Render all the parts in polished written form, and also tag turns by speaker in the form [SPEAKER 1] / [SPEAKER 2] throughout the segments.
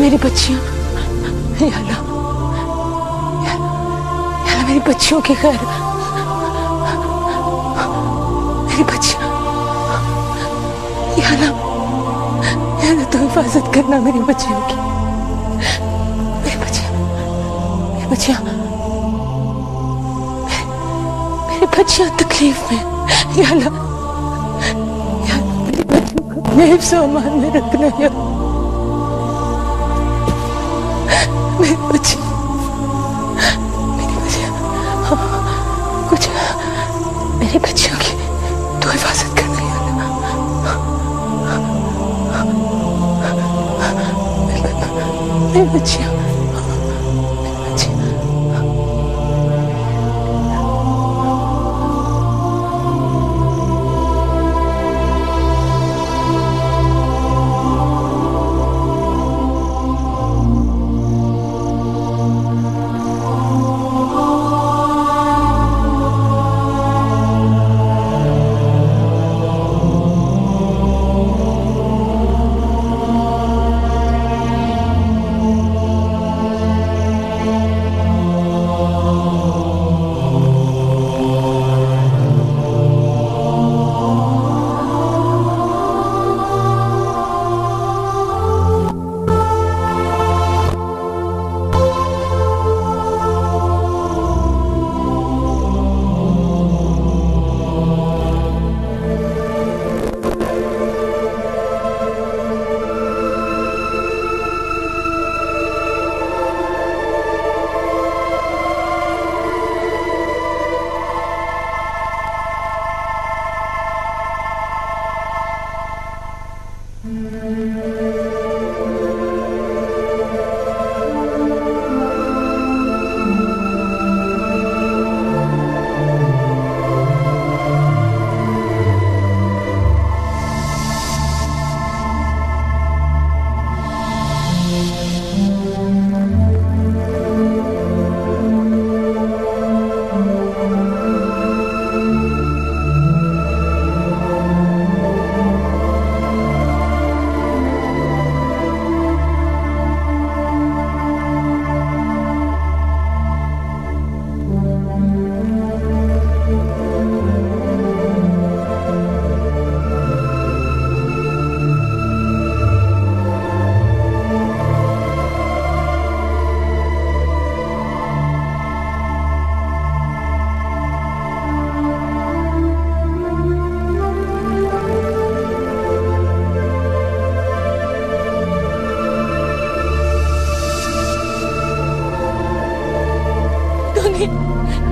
[SPEAKER 1] मेरी बच्चियां, या अल्लाह, मेरी बच्चियों की खैर, मेरी बच्चियां, या अल्लाह तो हिफाजत करना मेरी बच्चियों की, मेरी बच्चियां, मेरी बच्चियां, मेरी बच्चियां तकलीफ में, या अल्लाह मेरी बच्चियों को अपने हिफ्ज़ और अमान में रखना, या मेरी बच्चियां, कुछ मेरी बच्चियों की तो हिफाजत करना, या अल्लाह मेरी बच्चियां,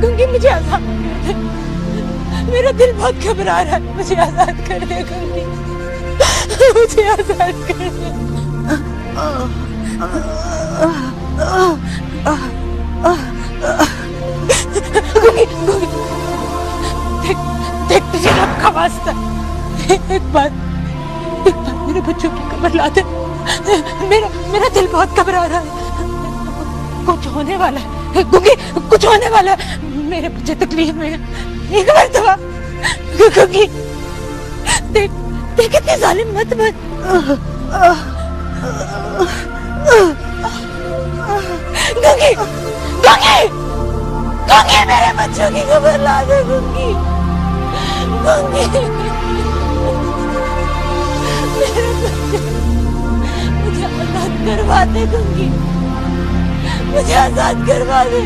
[SPEAKER 1] गंगी मुझे आजाद कर दे, मेरा दिल बहुत घबरा रहा है, मुझे आजाद कर दे गंगी, मुझे आजाद कर दे। गंगी, गंगी, देख तुझे रब का वास्ता, एक बार मेरे बच्चों की खबर ला दे, मेरा दिल बहुत घबरा रहा है, कुछ होने वाला है गंगी, कुछ होने वाला है, मेरे बच्चे तकलीफ में है, एक मरतबा गंगी, देख कितनी जालिम मत बन, गंगी, गंगी, गंगी मेरे बच्चों की खबर ला दे गंगी, गंगी, मेरे बच्चे, मुझे आजाद करवा दे गंगी, मुझे आजाद करवा दे।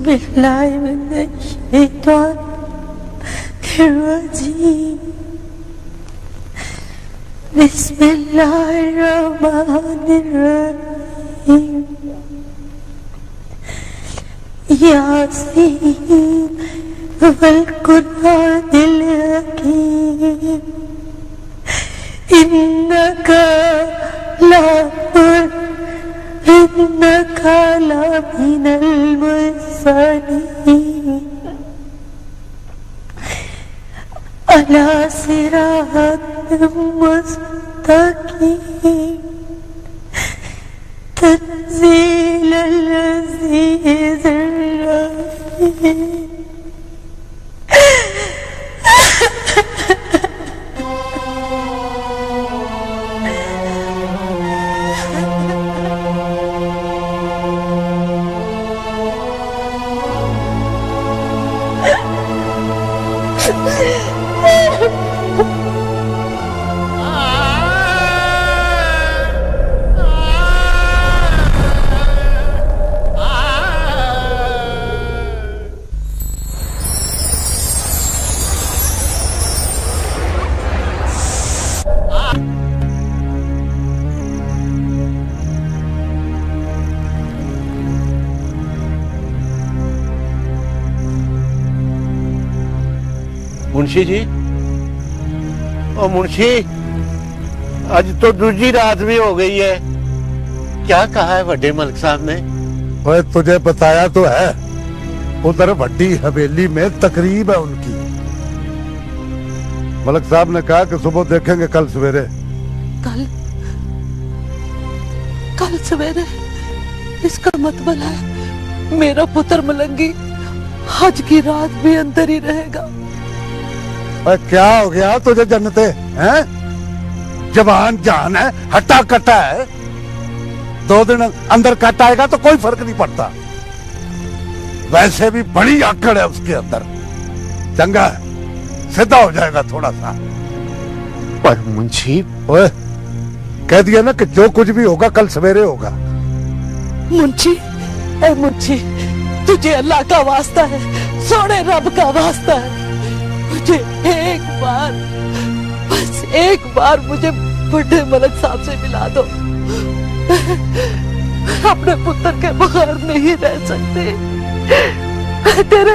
[SPEAKER 1] बिस्मिल्लाहिर्रहमानिर्रहीम बिस्मिल्लाहिर्रहमानिर्रहीम यासीन वल कुरआनिल हकीम इन्नका लमिनल मुरसलीन अला सिरातिम मुस्तकीम तंजीलल अज़ीज़िर रहीम।
[SPEAKER 2] मुंशी जी, ओ मुंशी, आज तो दूसरी रात भी हो गई है। क्या कहा है बड़े मलिक साहब ने?
[SPEAKER 3] ओए तुझे बताया तो है, उधर बड़ी हवेली में तकरीब है उनकी। मलिक साहब ने कहा कि सुबह देखेंगे कल सवेरे।
[SPEAKER 1] कल सवेरे? इसका मतलब है मेरा पुत्र मलंगी आज की रात भी अंदर ही रहेगा।
[SPEAKER 3] क्या हो गया तुझे जन्नते हैं? जवान जान है, हट्टा कट्टा है, 2 दिन अंदर कट आएगा तो कोई फर्क नहीं पड़ता। वैसे भी बड़ी आकड़ है उसके अंदर, चंगा है, सीधा हो जाएगा थोड़ा सा।
[SPEAKER 2] पर मुंशी,
[SPEAKER 3] ओए कह दिया ना कि जो कुछ भी होगा कल सवेरे होगा।
[SPEAKER 1] मुंशी, तुझे अल्लाह का वास्ता है, सोने रब का वास्ता है, मुझे बस एक बार मुझे बड़े मलिक साहब से मिला दो। अपने पुत्र के बगैर नहीं रह सकते। तेरे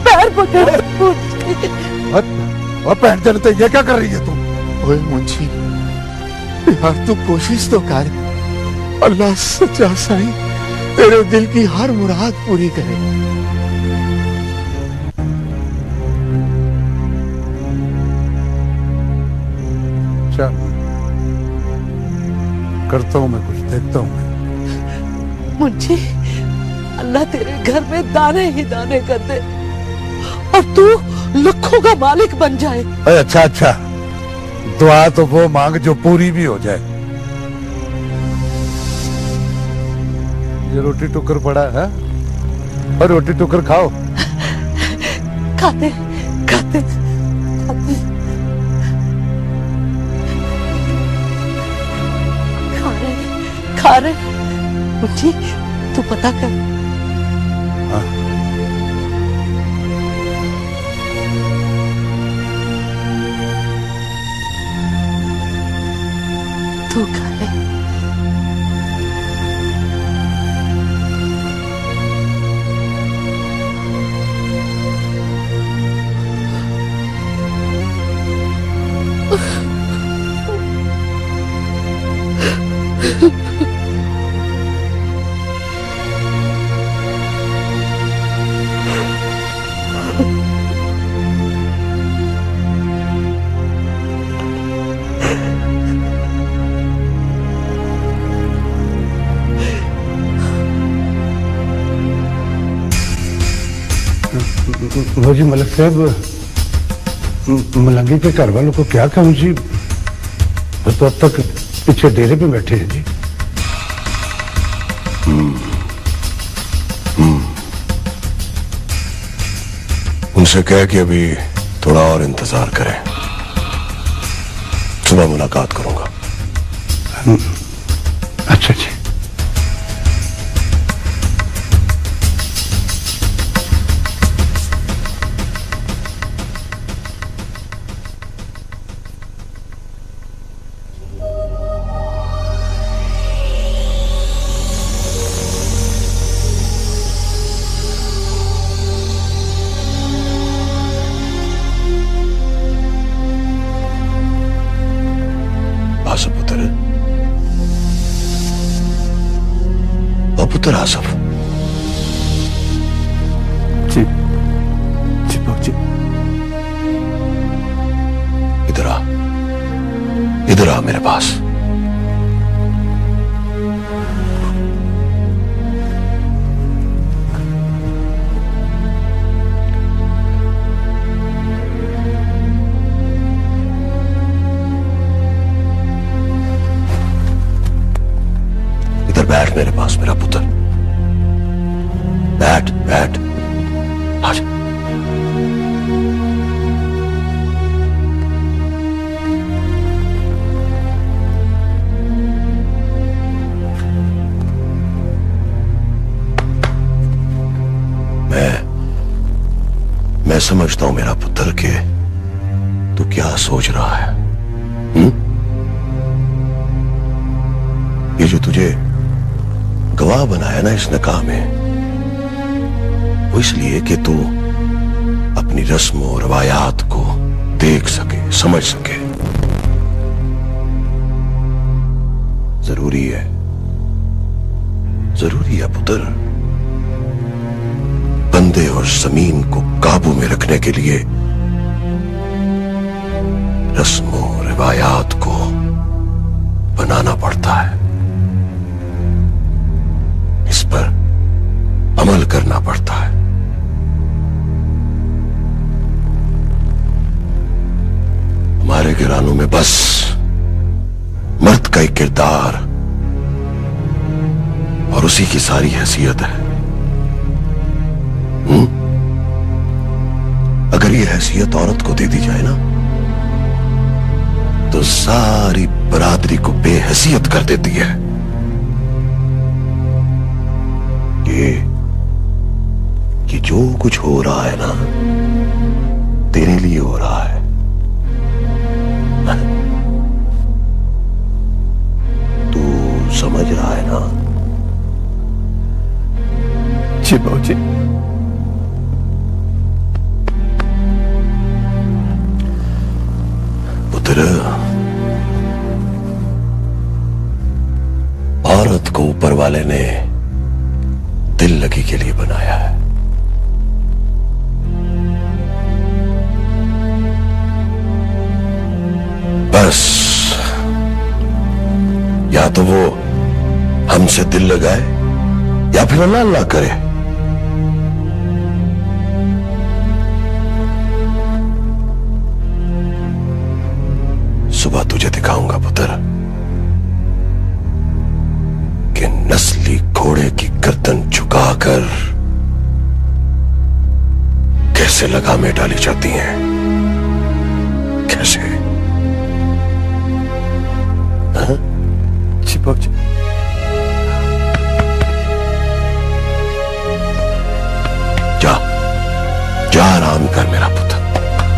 [SPEAKER 1] पैर पकड़।
[SPEAKER 3] बहन जनते ये क्या कर रही है तू?
[SPEAKER 2] ओए मुंशी, यार तू कोशिश तो कर। अल्लाह सच्चा साईं तेरे दिल की हर मुराद पूरी करे।
[SPEAKER 3] करता हूं मैं कुछ, देखता हूं मैं।
[SPEAKER 1] मुंशी, अल्लाह तेरे घर में दाने ही दाने कर दे और तू लाखों का मालिक बन जाए।
[SPEAKER 3] अच्छा, दुआ तो वो मांग जो पूरी भी हो जाए। ये रोटी टुकर पड़ा है और रोटी टुकर खाओ।
[SPEAKER 1] खाते खा रहे। मुंशी, तू पता कर।
[SPEAKER 3] हाँ।
[SPEAKER 1] तू खा ले।
[SPEAKER 3] लो जी मलिक साहब, मलंगी के घर वालों को क्या कहूँ जी, वो तो अब तक पीछे डेरे पे बैठे हैं जी।
[SPEAKER 4] उनसे कह कि अभी थोड़ा और इंतजार करें, सुबह मुलाकात करूंगा।
[SPEAKER 3] अच्छा जी।
[SPEAKER 4] मेरे पास। इधर बैठ मेरे पास मेरा पुत्र, बैठ बैठ, आजा। मैं समझता हूं मेरा पुत्र के तू क्या सोच रहा है। ये जो तुझे गवाह बनाया ना इस निकाह में, वो इसलिए कि तू अपनी रस्मों और रवायात को देख सके, समझ सके। जरूरी है पुत्र, बंदे और जमीन को काबू में रखने के लिए रस्मों रिवायात को बनाना पड़ता है, इस पर अमल करना पड़ता है। हमारे घरानों में बस मर्द का ही किरदार और उसी की सारी हैसियत है। अगर ये हैसियत औरत को दे दी जाए ना, तो सारी बरादरी को बेहैसियत कर देती है। ये जो कुछ हो रहा है ना, तेरे लिए हो रहा है। तू समझ रहा है ना?
[SPEAKER 5] जी बाबूजी।
[SPEAKER 4] पुत्र, औरत को ऊपर वाले ने दिल लगी के लिए बनाया है। बस या तो वो हमसे दिल लगाए या फिर अल्लाह अल्लाह करे। सुबह तुझे दिखाऊंगा पुत्र कि नस्ली घोड़े की गर्दन झुकाकर कैसे लगामें डाली जाती हैं, कैसे।
[SPEAKER 5] जी बाबूजी।
[SPEAKER 4] जा जा, आराम कर मेरा पुत्र,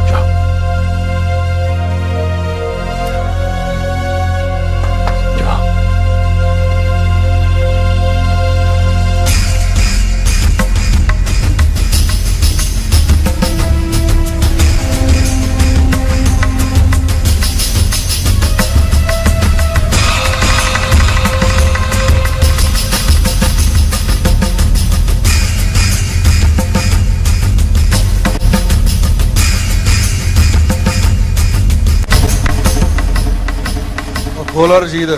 [SPEAKER 4] जा। जा।
[SPEAKER 3] बोला रशीद।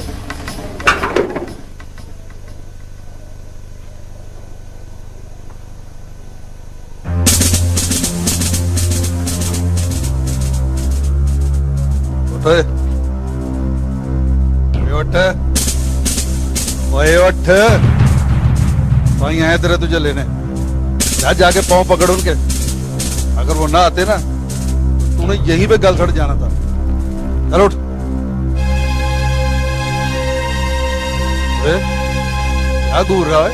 [SPEAKER 3] उठ वहीं आए तेरे तुझे लेने। जा जाके पांव पकड़ उनके, अगर वो ना आते ना तूने यहीं पे गल सड़ जाना था। चल उठ। क्या घूर रहा है?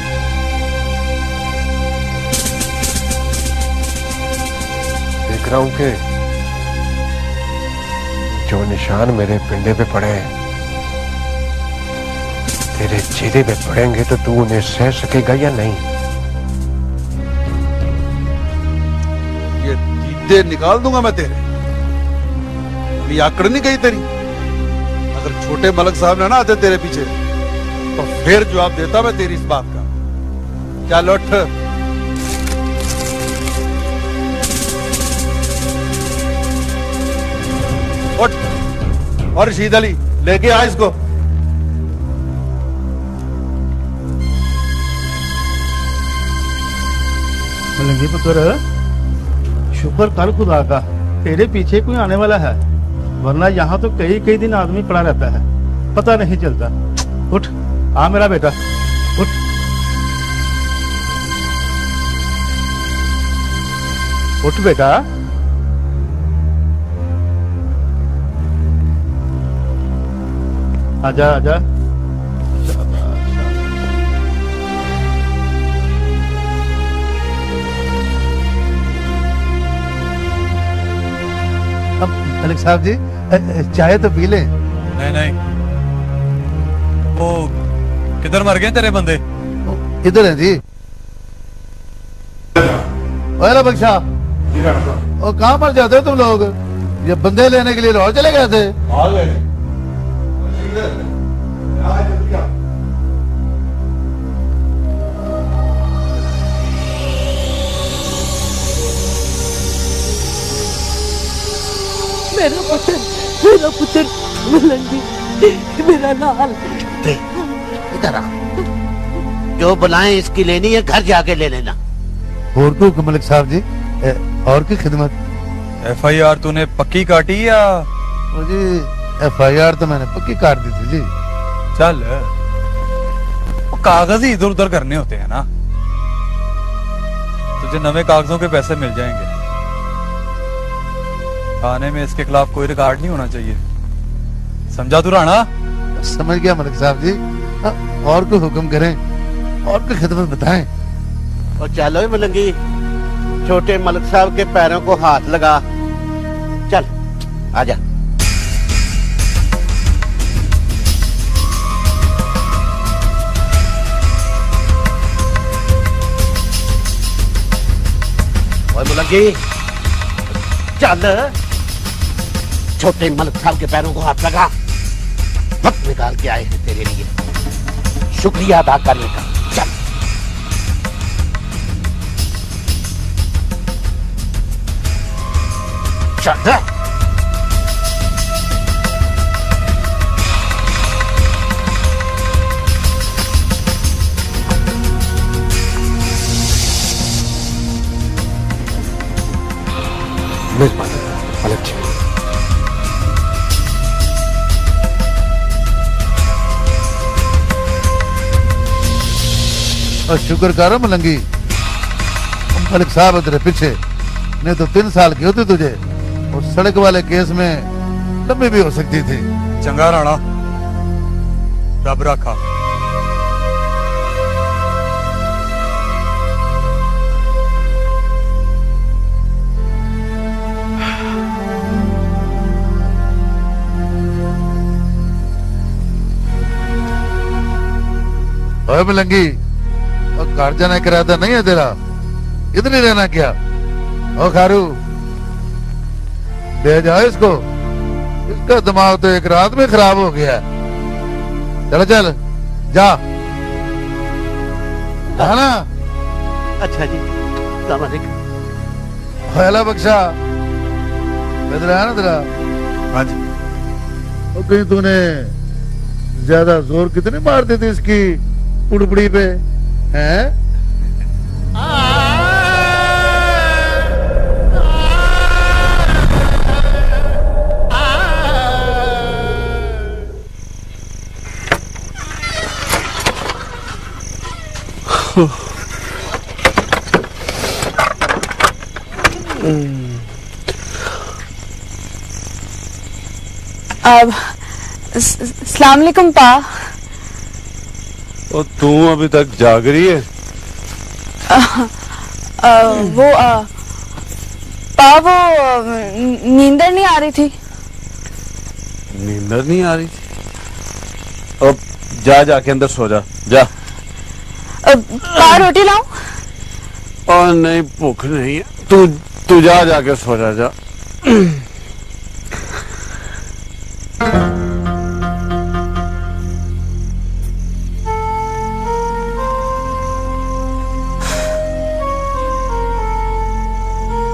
[SPEAKER 5] देख रहा हूं कि जो निशान मेरे पिंडे पे पड़े हैं तेरे चेहरे पे पड़ेंगे तो तू उन्हें सह सकेगा या नहीं?
[SPEAKER 3] ये दीदे निकाल दूंगा मैं तेरे। अभी आकड़ नहीं गई तेरी। अगर छोटे मलक साहब ने ना आते तेरे पीछे तो फिर जवाब देता मैं तेरी इस बात का। चल उठ। उठ। और रशीद अली लेके आ इसको।
[SPEAKER 6] मलंगी पुत्र, शुक्र कर खुदा का तेरे पीछे कोई आने वाला है, वरना यहाँ तो कई कई दिन आदमी पड़ा रहता है, पता नहीं चलता। उठ, आ मेरा बेटा, उठ। उठ बेटा। आजा आजा। अब मलिक साहब जी चाय तो पी लें।
[SPEAKER 7] नहीं नहीं, वो किधर मर गए तेरे बंदे?
[SPEAKER 6] इधर है जी। ओला बख्शा, और कहाँ पर जाते हो तुम लोग? ये बंदे लेने के लिए लाहौर चले गए थे?
[SPEAKER 1] मेरा पुत्र मलंगी, मेरा लाल।
[SPEAKER 2] इधर आ, जो बुलाएं इसकी लेनी है घर जाके ले लेना।
[SPEAKER 6] और को मलिक साहब जी, और की खिदमत?
[SPEAKER 7] FIR तूने पक्की काटी या?
[SPEAKER 6] वो जी FIR तो मैंने पक्की काट दी थी जी।
[SPEAKER 7] चल, वो कागज ही इधर उधर करने होते हैं ना, तुझे नवे कागजों के पैसे मिल जाएंगे। थाने में इसके खिलाफ कोई रिकॉर्ड नहीं होना चाहिए, समझा तू राणा?
[SPEAKER 6] समझ गया मलिक साहब जी। और को हुक्म करें, और की खिदमत बताएं।
[SPEAKER 2] और चलो मलंगी, छोटे मलिक साहब के पैरों को हाथ लगा। चल आजा। और मलंगी चल, छोटे मलिक साहब के पैरों को हाथ लगा। वक्त निकाल के आए हैं तेरे लिए, शुक्रिया अदा करने का। चल चल। मेहरबानी मलिक जी।
[SPEAKER 6] और शुक्र कर मलंगी, मलिक साहब तेरे पीछे, नहीं तो 3 साल की होती तुझे, और सड़क वाले केस में लंबी भी हो सकती थी।
[SPEAKER 7] चंगा राणा, रब रखा।
[SPEAKER 6] ओए मलंगी, और घर जाने का इरादा नहीं है तेरा? इधर ही रहना क्या? ओ खारू, ले जाओ इसको, इसका दिमाग तो एक रात में खराब हो गया है। चल चल जा, है ना?
[SPEAKER 2] अच्छा जी, सलाम अलैकुम।
[SPEAKER 6] फैला बख्शा, इधर है ना तेरा?
[SPEAKER 7] हाँ जी।
[SPEAKER 6] और कहीं तूने ज्यादा जोर कितने मार दी थी इसकी पुड़पुड़ी पे, हैं?
[SPEAKER 8] अब अस्सलाम वालेकुम पा।
[SPEAKER 3] और तू अभी तक जाग रही है?
[SPEAKER 8] पा वो नींदर नहीं आ रही थी।
[SPEAKER 3] नींदर नहीं आ रही थी? अब जा, जाके अंदर सो जा, जा।
[SPEAKER 8] पा रोटी लाऊं?
[SPEAKER 3] और नहीं, भूख नहीं है, तू जा, जाके सो जा, जा।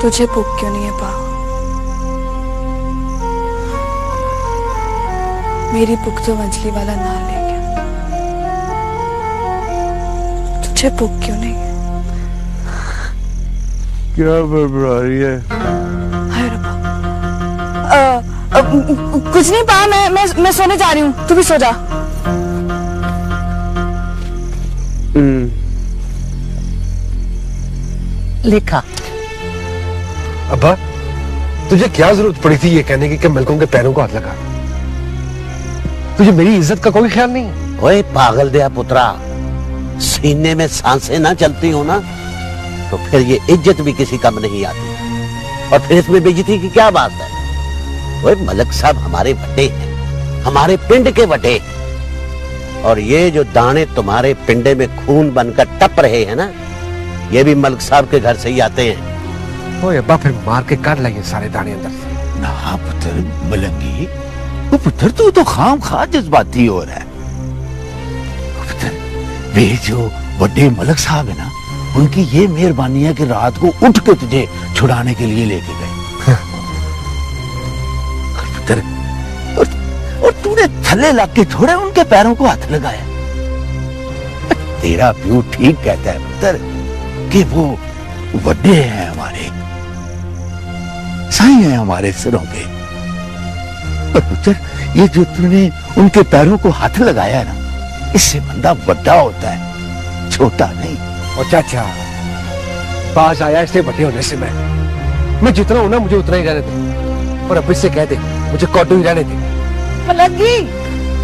[SPEAKER 8] तुझे भूख क्यों नहीं है पा? मेरी भूख तो मछली वाला ना ले गया, तुझे भूख क्यों नहीं है?
[SPEAKER 3] क्या बड़बड़ा रही है?
[SPEAKER 8] हाय रब्बा। कुछ नहीं पा, मैं सोने जा रही हूँ, तू भी सो जा।
[SPEAKER 1] लिखा।
[SPEAKER 5] अब्बा, तुझे क्या जरूरत पड़ी थी ये कहने की कि मलकों के पैरों को हाथ लगा? तुझे मेरी इज्जत का कोई ख्याल नहीं?
[SPEAKER 2] ओए पागल दिया पुत्रा, सीने में सांसें ना चलती हो ना तो फिर ये इज्जत भी किसी कम नहीं आती। और फिर इसमें बेइज्जती की क्या बात है? ओए मलक साहब हमारे बटे हैं, हमारे पिंड के बटे हैं। और ये जो दाने तुम्हारे पिंडे में खून बनकर टप रहे हैं ना, ये भी मलक साहब के घर से ही आते हैं।
[SPEAKER 5] ओए अब्बा, फिर मार के काट लाइए सारे दाने अंदर से।
[SPEAKER 9] ना पुत्र मलंगी, वो पुत्र तू तो खाम खा जज्बाती हो रहा है। पुत्र वे जो बड़े मलक साहब है ना, उनकी ये मेहरबानी है कि रात को उठ के तुझे छुड़ाने के लिए लेके गए। और पुत्र और तूने थल्ले लग के थोड़े उनके पैरों को हाथ लगाया। तेरा व्यू ठीक कहता है पुत्र कि वो बड़े हैं, हमारे साईं हैं हमारे सिरों पे। और पुत्र ये जो तूने उनके पैरों को हाथ लगाया है ना, इससे बंदा बड़ा होता है, छोटा नहीं।
[SPEAKER 5] और चाचा, पास आया इससे बटे होने से मैं जितना हूं ना मुझे उतना ही रहने दे। और अब इससे कह दे मुझे कौटू ही रहने दे।
[SPEAKER 1] मलंगी,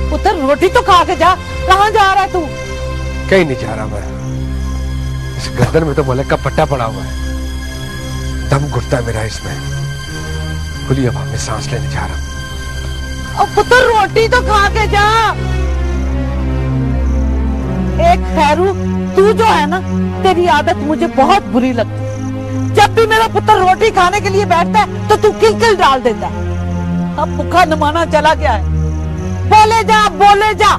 [SPEAKER 1] पुत्र रोटी तो खा के जा। कहाँ जा रहा है तू?
[SPEAKER 5] कहीं नहीं जा रहा मैं। इस गर्दन में तो मलक का पट्टा पड़ा हुआ है, दम घुटता है मेरा इसमें। खुली हवा में सांस लेने जा रहा हूं।
[SPEAKER 1] और पुत्र रोटी तो खा के जा। एक खैरू, तू जो है ना, तेरी आदत मुझे बहुत बुरी लगती है। जब भी मेरा पुत्र रोटी खाने के लिए बैठता है तो तू किलकिल डाल देता है। अब भूखा नमाना चला गया है। बोले जा, बोले जा।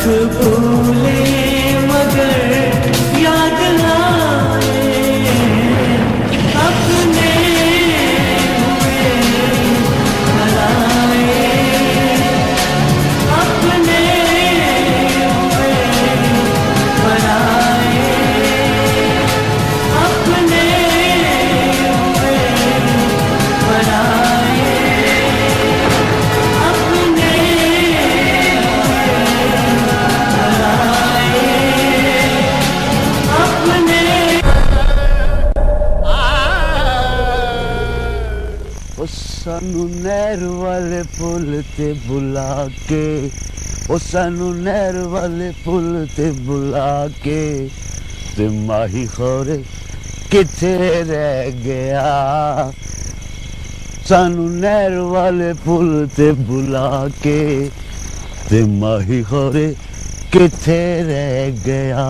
[SPEAKER 10] भूले मगर याद आए अपने हुए भुलाए अपने हुए भुलाए अपने हुए भुलाए अपने
[SPEAKER 9] सानू नहर वाले पुल ते बुला के ओ सानू नहर वाले पुल ते बुला के ते माही खोरे किथे रह गया सानू नहर वाले पुल ते बुला के ते माही खोरे किथे रह गया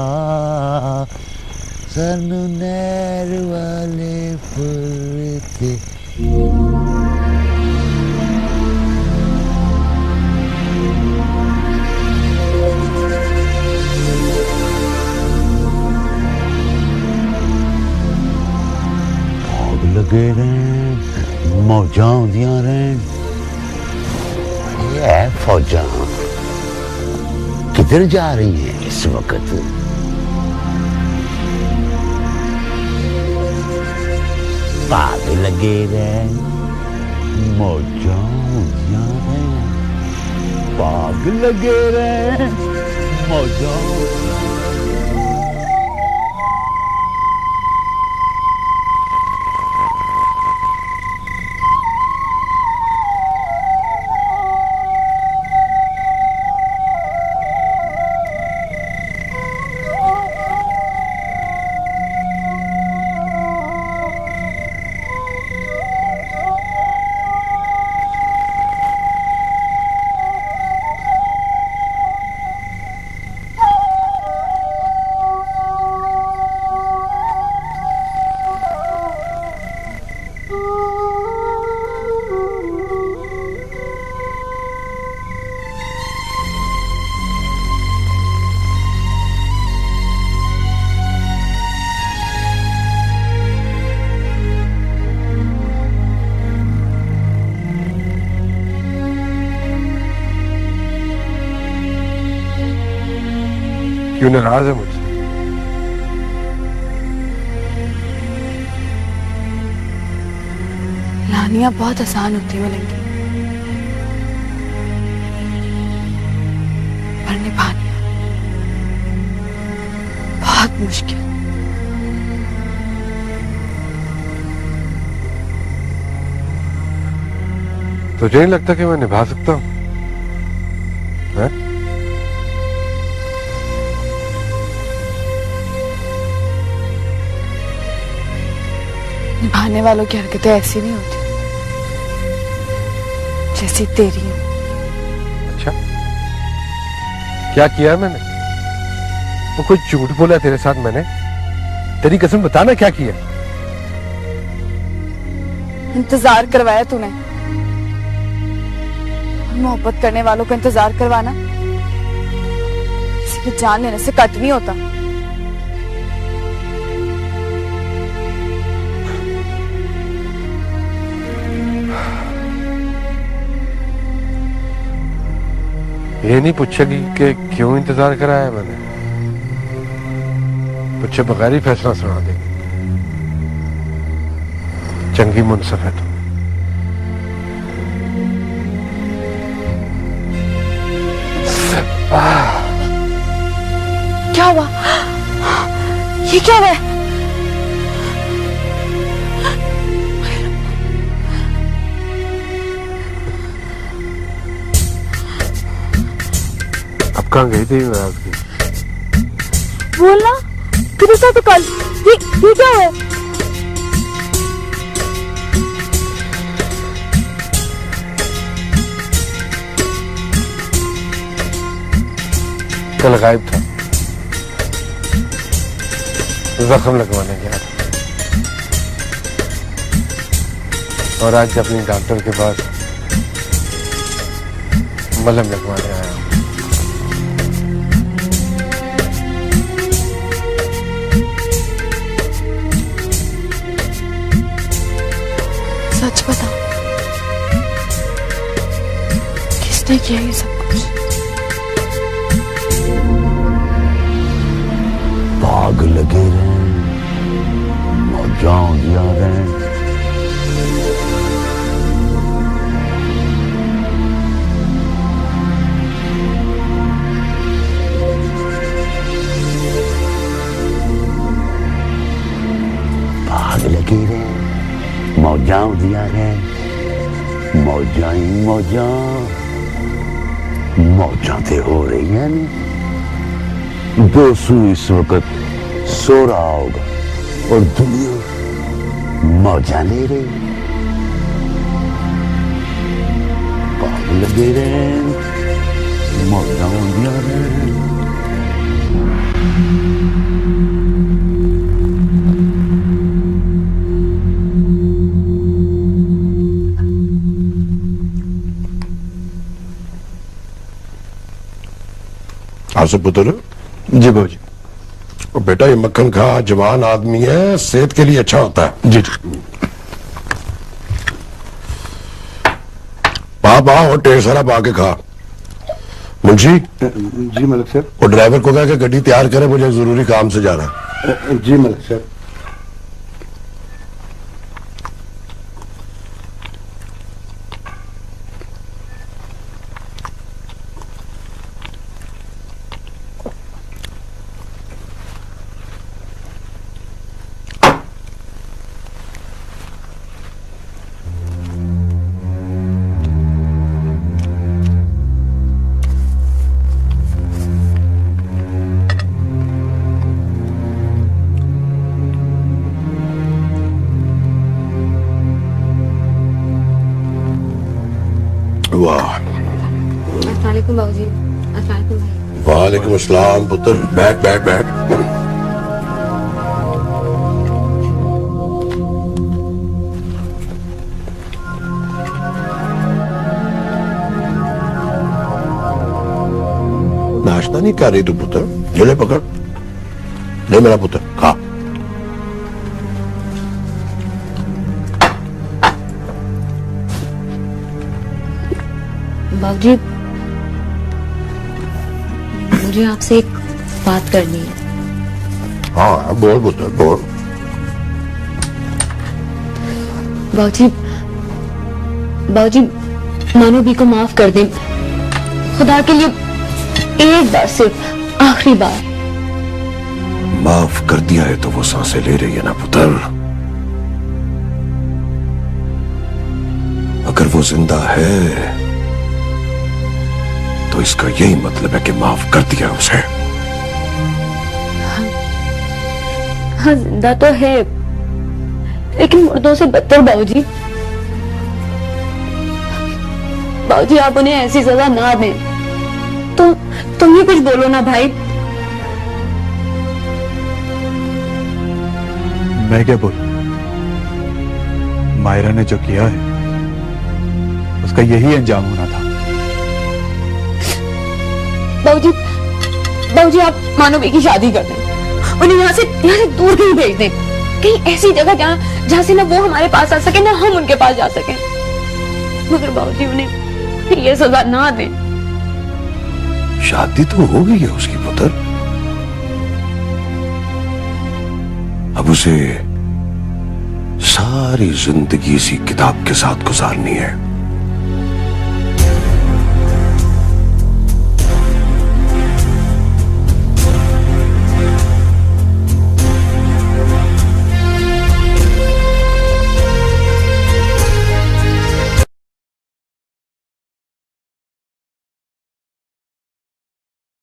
[SPEAKER 9] सानू नहर वाले पुल ते लगे रहन मौजा आउंदियां रहन ये फौजा किधर जा रही है इस वक्त भाग लगे रहन मौजा आउंदियां रहन भाग लगे रहन मौजा
[SPEAKER 5] क्यों नाराज है मुझसे?
[SPEAKER 8] लानियां बहुत आसान होती मिलेंगी पर निभानियां बहुत मुश्किल।
[SPEAKER 5] तुझे नहीं लगता कि मैं निभा सकता हूं?
[SPEAKER 8] निभाने वालों की हरकतें ऐसी नहीं होती जैसी तेरी है।
[SPEAKER 5] अच्छा, क्या किया है मैंने? वो कोई झूठ बोला तेरे साथ मैंने? तेरी कसम बताना क्या किया?
[SPEAKER 8] इंतजार करवाया तूने। मोहब्बत करने वालों को इंतजार करवाना किसी की जान लेने से कट नहीं होता।
[SPEAKER 5] ये नहीं पूछेगी कि क्यों इंतजार कराया मैंने? पूछे बगैर ही फैसला सुना देगी। चंगी मुनसिफ है तू।
[SPEAKER 8] क्या हुआ? ये क्या है?
[SPEAKER 5] अब कहाँ गई थी नाराज की?
[SPEAKER 8] बोलना तेरे साथ तो कल ये क्या है?
[SPEAKER 5] कल गायब था, जख्म लगवाने गया था और आज अपनी डॉक्टर के पास मलहम लगवाने आया हूं।
[SPEAKER 8] यही सब कुछ।
[SPEAKER 9] भाग लगे रहे, मौजां दिया रहे। भाग लगे रहे, मौजां दिया रहे। मौजां ही मौजां, मौजां ते हो रही हैं। दोसू इस वक्त सो रहा होगा और दुनिया मौजा ले रही। भाग लगे रहे, मौजा दिया रहे।
[SPEAKER 4] आसु पुत्र।
[SPEAKER 5] जी बाबूजी।
[SPEAKER 4] और बेटा ये मक्खन खा, जवान आदमी है, सेहत के लिए अच्छा होता है।
[SPEAKER 5] जी जी।
[SPEAKER 4] पाप आ और ढेर सारा पा के खा। मुंशी
[SPEAKER 3] जी मलिक साहब।
[SPEAKER 4] और ड्राइवर को कहा कि गाड़ी तैयार करे, मुझे जरूरी काम से जाना है।
[SPEAKER 3] जी मलिक साहब।
[SPEAKER 4] वाह।
[SPEAKER 8] अस्सलामुअलैकुम बाबूजी। अस्सलामुअलैकुम भाई।
[SPEAKER 4] वालेकुम अस्सलाम पुत्र। बैठ बैठ बैठ। नाश्ता नहीं कर रही तू पुत्र? ले पकड़, ले मेरा पुत्र खा।
[SPEAKER 8] बाबूजी, मुझे आपसे एक बात करनी है।
[SPEAKER 4] हाँ बोल पुत्र बोल।
[SPEAKER 8] बाबूजी, बाबूजी मानो भी को माफ कर दें, खुदा के लिए एक बार, सिर्फ आखिरी बार।
[SPEAKER 4] माफ कर दिया है तो वो सांसें ले रही है ना पुत्र। अगर वो जिंदा है तो इसका यही मतलब है कि माफ कर दिया उसे।
[SPEAKER 8] हाँ जिंदा तो है, लेकिन मुर्दों से बदतर बाबूजी। बाबूजी आप उन्हें ऐसी सजा ना दें। तुम ही कुछ बोलो ना भाई।
[SPEAKER 7] मैं क्या बोलूं? मायरा ने जो किया है उसका यही अंजाम होना था।
[SPEAKER 8] बाबूजी, बाबूजी आप मानवी की शादी कर दें, उन्हें यहाँ से दूर कहीं भेज दें, कहीं ऐसी जगह जहाँ से ना वो हमारे पास आ सके ना हम उनके पास जा सके। मगर बाबूजी उन्हें ये सजा ना दें।
[SPEAKER 4] शादी तो हो गई है उसकी पुत्र, अब उसे सारी जिंदगी इसी किताब के साथ गुजारनी है।